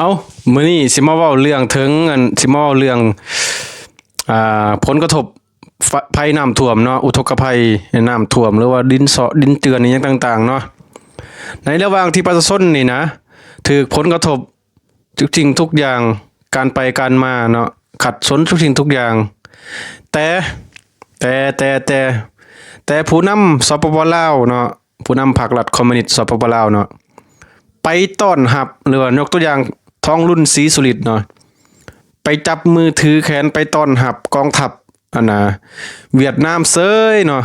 เอามื้อนี้สิมาเว้าเรื่องถึงสิมาเว้าเรื่องผลกระทบภัยน้ำท่วมเนาะอุทกภัยน้ำท่วมหรือว่าดินดินเตือนอีหยังต่างๆเนาะในระหว่างที่ประชาชนนี่นะถูกผลกระทบทุกสิ่งทุกอย่างการไปการมาเนาะขัดสนทุกสิ่งทุกอย่างแต่แต่ผู้นำสปปลาวเนาะผู้นำพรรครัฐคอมมิวนิสต์สปปลาวเนาะไปต้อนรับหรือว่ายกตัวอย่างท้องรุ่นศรีสุฤทธิ์เนาะไปจับมือถือแขนไปต้อนรับกองทัพเวียดนามเซ้ยเนาะ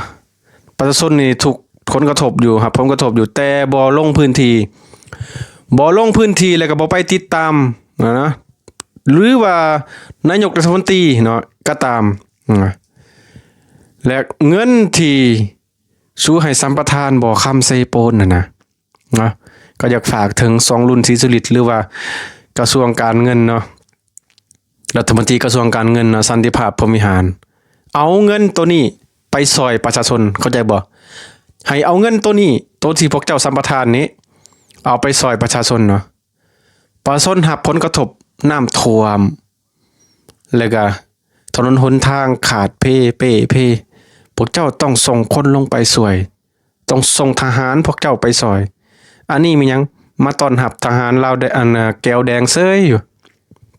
ประชาชนนี่ถูกผลกระทบอยู่ครับผลกระทบอยู่แต่บ่ลงพื้นที่แล้วก็บ่ไปติดตามนะหรือว่านายกรัฐมนตรีเนาะก็ตามและเงินที่สู้ให้สัมปทานบ่คำใส่โปนนะก็อยากฝากถึง2รุ่นศรีสุฤทธิ์หรือว่ากระทรวงการเงินเนาะรัฐมนตรีกระทรวงการเงินเนาะสันติภาพพรหมวิหารเอาเงินตัวนี้ไปซอยประชาชนเข้าใจบ่ให้เอาเงินตัวนี้ตัวที่พวกเจ้าสัมปทานนี้เอาไปซอยประชาชนเนาะประชาชนรับผลกระทบน้ำท่วมแล้วก็ถนนหนทางขาดเพพวกเจ้าต้องส่งคนลงไปสวยต้องส่งทหารพวกเจ้าไปซอยอันนี้มีหยังมาต้อนรับทหารลาวได้แก้วแดงเซ้ยอยู่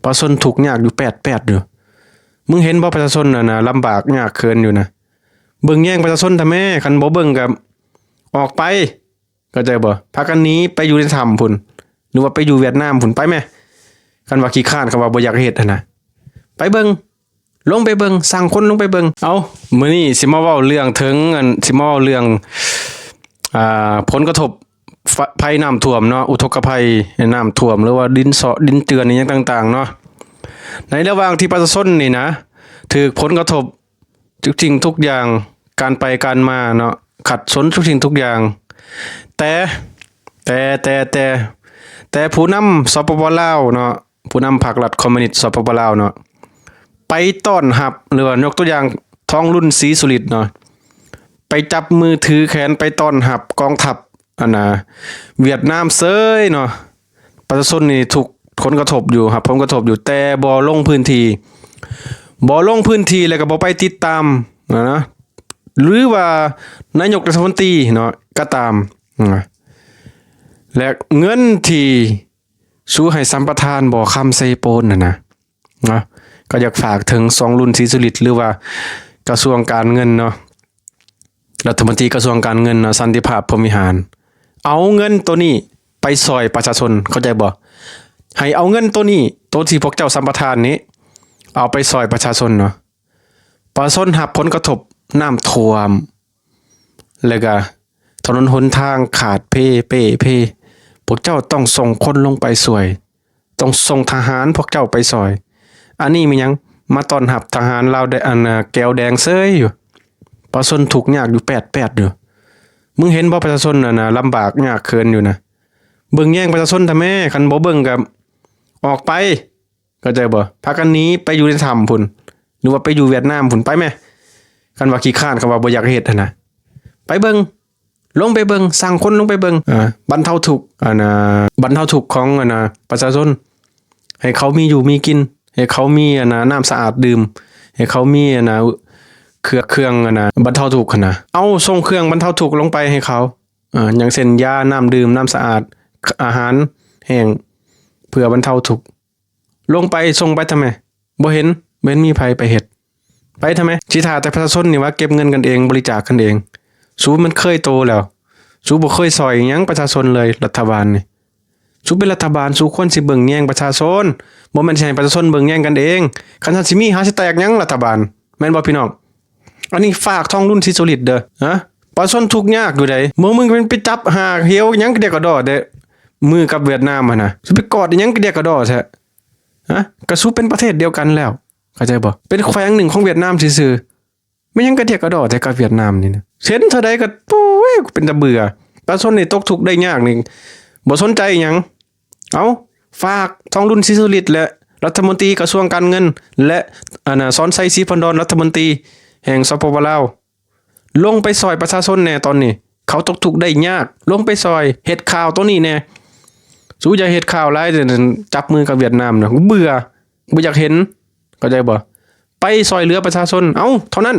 ประชาชนทุกข์ยากอยู่8อยู่มึงเห็นบ่ประชาชนน่ะลำบากยากเคินอยู่นะเบิ่งแย่งประชาชนทำแม่คันบ่เบิ่งก็ออกไปเข้าใจบ่พากันหนีไปอยู่ในถ้ำพุ่นหรือว่าไปอยู่เวียดนามพุ่นไปแม่คันว่าขี้ข้านคันว่าบ่อยากเฮ็ดนะไปเบิ่งลงไปเบิ่งสั่งคนลงไปเบิ่งเอามื้อนี้สิมาเว้าเรื่องถึงสิมาเว้าเรื่องผลกระทบภัยน้ำท่วมเนาะอุทกภัยน้ำท่วมหรือว่าดินเตือนอีหยังต่างๆเนาะในระหว่างที่ประชาชนนี่นะถูกผลกระทบทุกสิ่งทุกอย่างการไปการมาเนาะขัดสนทุกสิ่งทุกอย่างแต่ผู้นำสปปลาวเนาะผู้นำพรรครัฐคอมมิวนิสต์สปปลาวเนาะไปต้อนรับหรือว่ายกตัวอย่างท้องรุ่นศรีสุฤทธิ์เนาะไปจับมือถือแขนไปต้อนรับกองทัพเวียดนามเซ้ยเนาะประชาชนนี่ถูกผลกระทบอยู่ครับผลกระทบอยู่แต่บ่ลงพื้นที่แล้วก็บ่ไปติดตามนะหรือว่านายกรัฐมนตรีเนาะก็ตามและเงินที่สู้ให้สัมปทานบ่คำใส่โปนนะก็อยากฝากถึง2รุ่นศรีสุฤทธิ์หรือว่ากระทรวงการเงินเนาะรัฐมนตรีกระทรวงการเงินเนาะสันติภาพพรหมวิหารเอาเงินตัวนี้ไปซอยประชาชนเข้าใจบ่ให้เอาเงินตัวนี้ตัวที่พวกเจ้าสัมปทานนี้เอาไปซอยประชาชนเนาะประชาชนรับผลกระทบน้ำท่วมแล้วก็ถนนหนทางขาดเพพวกเจ้าต้องส่งคนลงไปสวยต้องส่งทหารพวกเจ้าไปซอยอันนี้มีหยังมาต้อนรับทหารลาวได้แก้วแดงเซ้ยอยู่ประชาชนทุกข์ยากอยู่8อยู่มึงเห็นบ่ประชาชนน่ะลำบากยากเคินอยู่นะเบิ่งแย่งประชาชนทำแม่คันบ่เบิ่งก็ออกไปเข้าใจบ่พากันหนีไปอยู่ในถ้ำพุ่นหรือว่าไปอยู่เวียดนามพุ่นไปแม่คันว่าขี้ข้านคันว่าบ่อยากเฮ็ดนะไปเบิ่งลงไปเบิ่งสั่งคนลงไปเบิ่งบรรเทาทุกข์บรรเทาทุกข์ของประชาชนให้เขามีอยู่มีกินให้เขามีน้ำสะอาดดื่มให้เขามีเครื่องบรรเทาทุกข์เอาส่งเครื่องบรรเทาทุกข์ลงไปให้เขาอย่างเช่นยาน้ำดื่มน้ำสะอาดอาหารแห้งเพื่อบรรเทาทุกข์ลงไปส่งไปทำไมบ่เห็นมีไผไปเฮ็ดไปทำไมสิท่าแต่ประชาชนนี่ว่าเก็บเงินกันเองบริจาคกันเองสู้มันเคยโตแล้วสู้บ่เคยซอยหยังประชาชนเลยรัฐบาลนี่สู้เป็นรัฐบาลสู้ควรสิเบิ่งแย่งประชาชนบ่แม่นสิให้ประชาชนเบิ่งแย่งกันเองคันท่านสิมีหาสิแตกหยังรัฐบาลแม่นบ่พี่น้องอันนี้ฝากท้องรุ่นศรีสุฤทธิ์เด้อประชาชนทุกข์ยากอยู่ใดมึงเป็นไปจับหาเหี่ยวหยังกระเดกกระดอเด้มือกับเวียดนามน่ะสิไปกอดหยังกระเดกกระดอแท้ก็สู้เป็นประเทศเดียวกันแล้วเข้าใจบ่เป็นแขวงหนึ่งของเวียดนามซื่อๆไม่ยังกระเดกกระดอแต่กับเวียดนามนี่นะเห็นเท่าใดก็ปุ้ยเป็นตะเบื่อประชาชนนี่ตกทุกข์ได้ยากนี่บ่สนใจหยังเอาฝากท้องรุ่นศรีสุฤทธิ์และรัฐมนตรีกระทรวงการเงินและสอนไซศรีพันดรรัฐมนตรีแห่งสปปลาวลงไปซอยประชาชนแน่ตอนนี้เขาตกทุกข์ได้ยากลงไปซอยเฮ็ดข่าวตัวนี้แน่ สู้อย่าเฮ็ดข่าวหลายแต่จับมือกับเวียดนามน่ะเบื่อบ่อยากเห็นเข้าใจบ่ไปซอยเหลือประชาชนเอ้าเท่านั้น